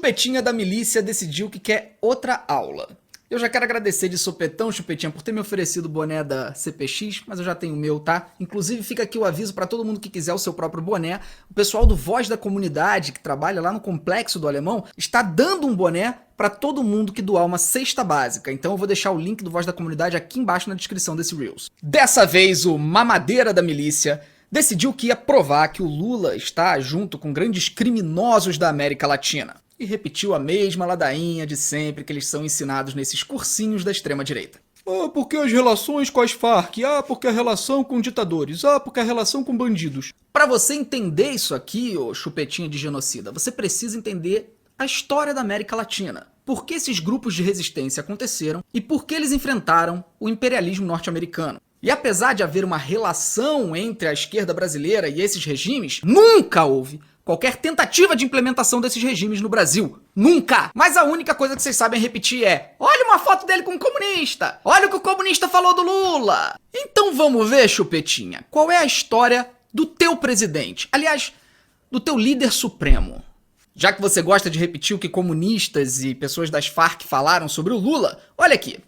Chupetinha da milícia decidiu que quer outra aula. Eu já quero agradecer de sopetão, Chupetinha, por ter me oferecido o boné da CPX, mas eu já tenho o meu, tá? Inclusive fica aqui o aviso para todo mundo que quiser o seu próprio boné. O pessoal do Voz da Comunidade, que trabalha lá no Complexo do Alemão, está dando um boné para todo mundo que doar uma cesta básica. Então eu vou deixar o link do Voz da Comunidade aqui embaixo na descrição desse Reels. Dessa vez o mamadeira da milícia decidiu que ia provar que o Lula está junto com grandes criminosos da América Latina. E repetiu a mesma ladainha de sempre que eles são ensinados nesses cursinhos da extrema-direita. Ah, porque as relações com as Farc? Ah, porque a relação com ditadores? Ah, porque a relação com bandidos? Para você entender isso aqui, ô chupetinha de genocida, você precisa entender a história da América Latina. Por que esses grupos de resistência aconteceram e por que eles enfrentaram o imperialismo norte-americano. E apesar de haver uma relação entre a esquerda brasileira e esses regimes, nunca houve qualquer tentativa de implementação desses regimes no Brasil. Nunca! Mas a única coisa que vocês sabem repetir é: olha uma foto dele com um comunista! Olha o que o comunista falou do Lula! Então vamos ver, chupetinha, qual é a história do teu presidente? Aliás, do teu líder supremo. Já que você gosta de repetir o que comunistas e pessoas das Farc falaram sobre o Lula, olha aqui.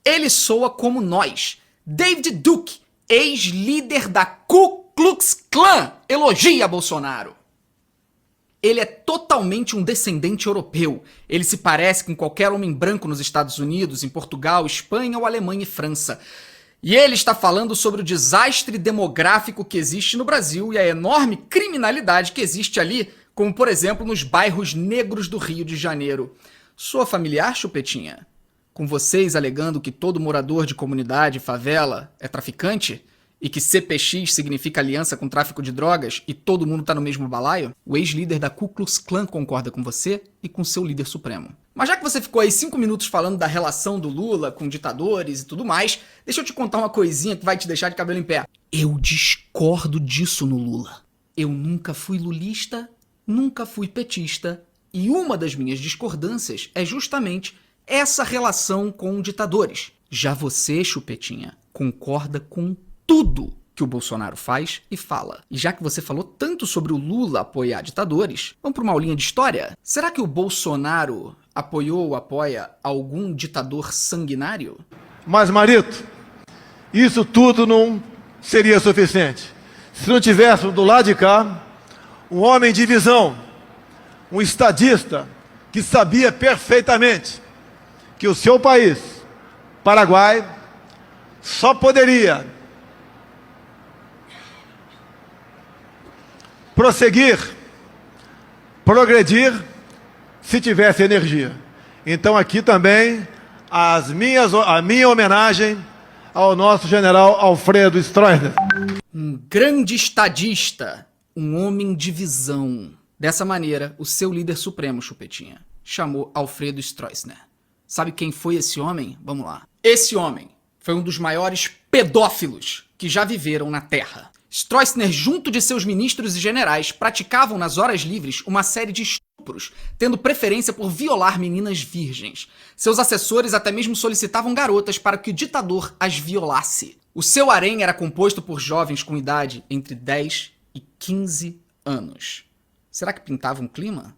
Ele soa como nós. David Duke, ex-líder da Ku Klux Klan, elogia Bolsonaro. Ele é totalmente um descendente europeu. Ele se parece com qualquer homem branco nos Estados Unidos, em Portugal, Espanha ou Alemanha e França. E ele está falando sobre o desastre demográfico que existe no Brasil e a enorme criminalidade que existe ali, como por exemplo nos bairros negros do Rio de Janeiro. Soa familiar, chupetinha? Com vocês alegando que todo morador de comunidade, favela, é traficante? E que CPX significa aliança com tráfico de drogas e todo mundo tá no mesmo balaio? O ex-líder da Ku Klux Klan concorda com você e com seu líder supremo. Mas já que você ficou aí 5 minutos falando da relação do Lula com ditadores e tudo mais, deixa eu te contar uma coisinha que vai te deixar de cabelo em pé. Eu discordo disso no Lula. Eu nunca fui lulista, nunca fui petista, e uma das minhas discordâncias é justamente essa relação com ditadores. Já você, chupetinha, concorda com tudo que o Bolsonaro faz e fala. E já que você falou tanto sobre o Lula apoiar ditadores, vamos para uma aulinha de história? Será que o Bolsonaro apoiou ou apoia algum ditador sanguinário? Mas, Marito, isso tudo não seria suficiente se não tivéssemos do lado de cá um homem de visão, um estadista que sabia perfeitamente que o seu país, Paraguai, só poderia prosseguir, progredir, se tivesse energia. Então aqui também a minha homenagem ao nosso general Alfredo Stroessner. Um grande estadista, um homem de visão. Dessa maneira, o seu líder supremo, chupetinha, chamou Alfredo Stroessner. Sabe quem foi esse homem? Vamos lá. Esse homem foi um dos maiores pedófilos que já viveram na Terra. Stroessner, junto de seus ministros e generais, praticavam nas horas livres uma série de estupros, tendo preferência por violar meninas virgens. Seus assessores até mesmo solicitavam garotas para que o ditador as violasse. O seu harém era composto por jovens com idade entre 10 e 15 anos. Será que pintava um clima?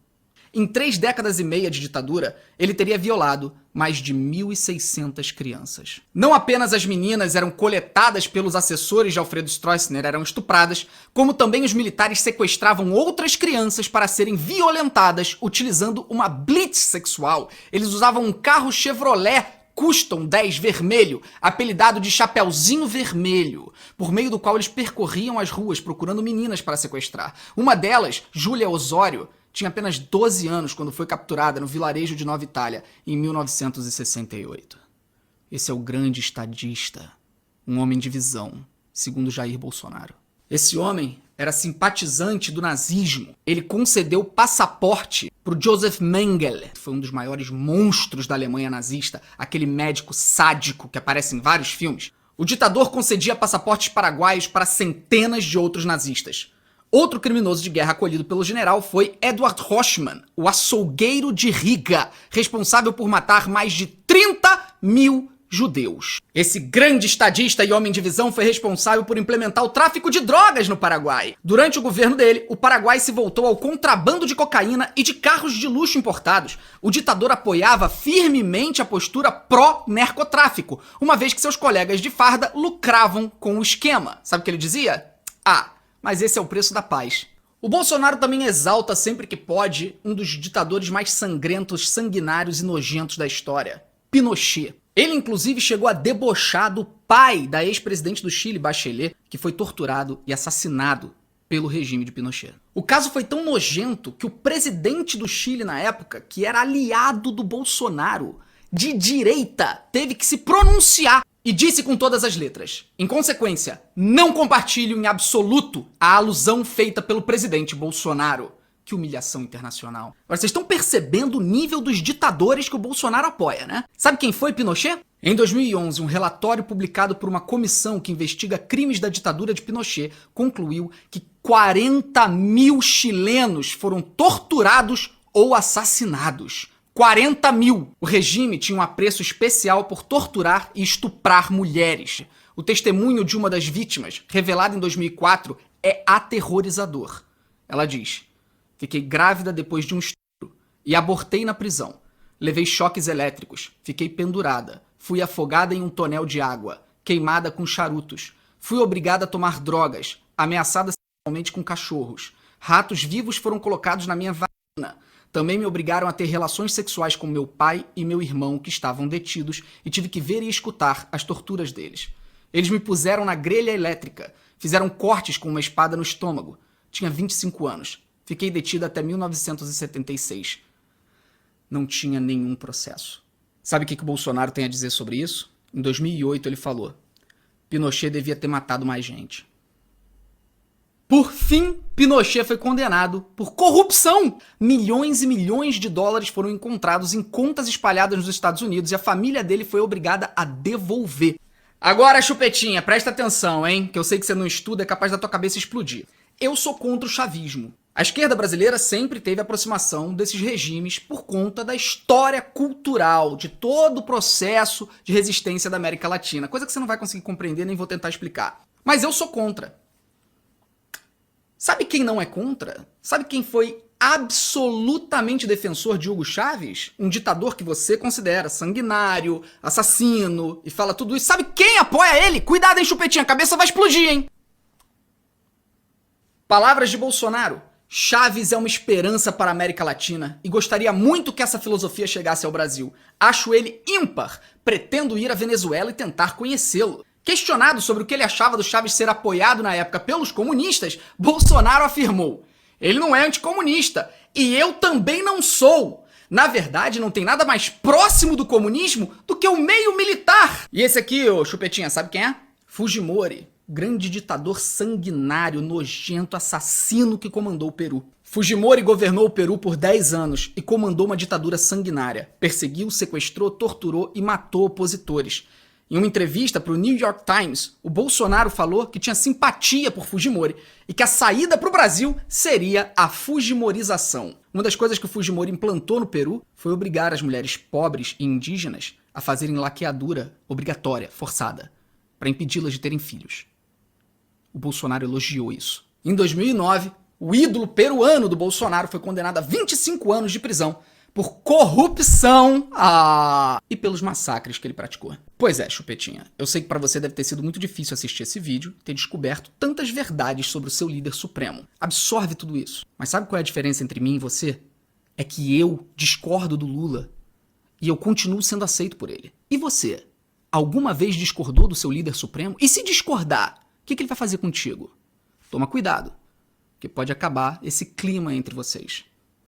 Em 3 décadas e meia de ditadura, ele teria violado mais de 1.600 crianças. Não apenas as meninas eram coletadas pelos assessores de Alfredo Stroessner, eram estupradas, como também os militares sequestravam outras crianças para serem violentadas utilizando uma blitz sexual. Eles usavam um carro Chevrolet Custom 10 vermelho, apelidado de Chapeuzinho Vermelho, por meio do qual eles percorriam as ruas procurando meninas para sequestrar. Uma delas, Júlia Osório, tinha apenas 12 anos quando foi capturada no vilarejo de Nova Itália, em 1968. Esse é o grande estadista, um homem de visão, segundo Jair Bolsonaro. Esse homem era simpatizante do nazismo. Ele concedeu passaporte para o Joseph Mengele, que foi um dos maiores monstros da Alemanha nazista, aquele médico sádico que aparece em vários filmes. O ditador concedia passaportes paraguaios para centenas de outros nazistas. Outro criminoso de guerra acolhido pelo general foi Edward Rochman, o açougueiro de Riga, responsável por matar mais de 30 mil judeus. Esse grande estadista e homem de visão foi responsável por implementar o tráfico de drogas no Paraguai. Durante o governo dele, o Paraguai se voltou ao contrabando de cocaína e de carros de luxo importados. O ditador apoiava firmemente a postura pró-narcotráfico, uma vez que seus colegas de farda lucravam com o esquema. Sabe o que ele dizia? Ah, mas esse é o preço da paz. O Bolsonaro também exalta sempre que pode um dos ditadores mais sangrentos, sanguinários e nojentos da história, Pinochet. Ele, inclusive, chegou a debochar do pai da ex-presidente do Chile, Bachelet, que foi torturado e assassinado pelo regime de Pinochet. O caso foi tão nojento que o presidente do Chile na época, que era aliado do Bolsonaro, de direita, teve que se pronunciar e disse com todas as letras: em consequência, não compartilho em absoluto a alusão feita pelo presidente Bolsonaro. Que humilhação internacional. Agora, vocês estão percebendo o nível dos ditadores que o Bolsonaro apoia, né? Sabe quem foi Pinochet? Em 2011, um relatório publicado por uma comissão que investiga crimes da ditadura de Pinochet concluiu que 40 mil chilenos foram torturados ou assassinados. 40 mil! O regime tinha um apreço especial por torturar e estuprar mulheres. O testemunho de uma das vítimas, revelado em 2004, é aterrorizador. Ela diz: fiquei grávida depois de um estupro e abortei na prisão. Levei choques elétricos, fiquei pendurada, fui afogada em um tonel de água, queimada com charutos, fui obrigada a tomar drogas, ameaçada sexualmente com cachorros. Ratos vivos foram colocados na minha vagina. Também me obrigaram a ter relações sexuais com meu pai e meu irmão, que estavam detidos, e tive que ver e escutar as torturas deles. Eles me puseram na grelha elétrica, fizeram cortes com uma espada no estômago. Tinha 25 anos. Fiquei detida até 1976. Não tinha nenhum processo. Sabe o que o Bolsonaro tem a dizer sobre isso? Em 2008 ele falou: Pinochet devia ter matado mais gente. Por fim, Pinochet foi condenado por corrupção. Milhões e milhões de dólares foram encontrados em contas espalhadas nos Estados Unidos e a família dele foi obrigada a devolver. Agora, Chupetinha, presta atenção, hein? Que eu sei que você não estuda, é capaz da tua cabeça explodir. Eu sou contra o chavismo. A esquerda brasileira sempre teve aproximação desses regimes por conta da história cultural, de todo o processo de resistência da América Latina. Coisa que você não vai conseguir compreender, nem vou tentar explicar. Mas eu sou contra. Sabe quem não é contra? Sabe quem foi absolutamente defensor de Hugo Chávez? Um ditador que você considera sanguinário, assassino e fala tudo isso. Sabe quem apoia ele? Cuidado, hein, Chupetinha, a cabeça vai explodir, hein? Palavras de Bolsonaro. Chávez é uma esperança para a América Latina e gostaria muito que essa filosofia chegasse ao Brasil. Acho ele ímpar. Pretendo ir à Venezuela e tentar conhecê-lo. Questionado sobre o que ele achava do Chávez ser apoiado na época pelos comunistas, Bolsonaro afirmou: ele não é anticomunista e eu também não sou. Na verdade, não tem nada mais próximo do comunismo do que o meio militar. E esse aqui, ô Chupetinha, sabe quem é? Fujimori. Grande ditador sanguinário, nojento, assassino que comandou o Peru. Fujimori governou o Peru por 10 anos e comandou uma ditadura sanguinária. Perseguiu, sequestrou, torturou e matou opositores. Em uma entrevista para o New York Times, o Bolsonaro falou que tinha simpatia por Fujimori e que a saída para o Brasil seria a fujimorização. Uma das coisas que o Fujimori implantou no Peru foi obrigar as mulheres pobres e indígenas a fazerem laqueadura obrigatória, forçada, para impedi-las de terem filhos. O Bolsonaro elogiou isso. Em 2009, o ídolo peruano do Bolsonaro foi condenado a 25 anos de prisão por corrupção e pelos massacres que ele praticou. Pois é, Chupetinha, eu sei que para você deve ter sido muito difícil assistir esse vídeo e ter descoberto tantas verdades sobre o seu líder supremo. Absorve tudo isso. Mas sabe qual é a diferença entre mim e você? É que eu discordo do Lula e eu continuo sendo aceito por ele. E você? Alguma vez discordou do seu líder supremo? E se discordar, o que ele vai fazer contigo? Toma cuidado, que pode acabar esse clima entre vocês.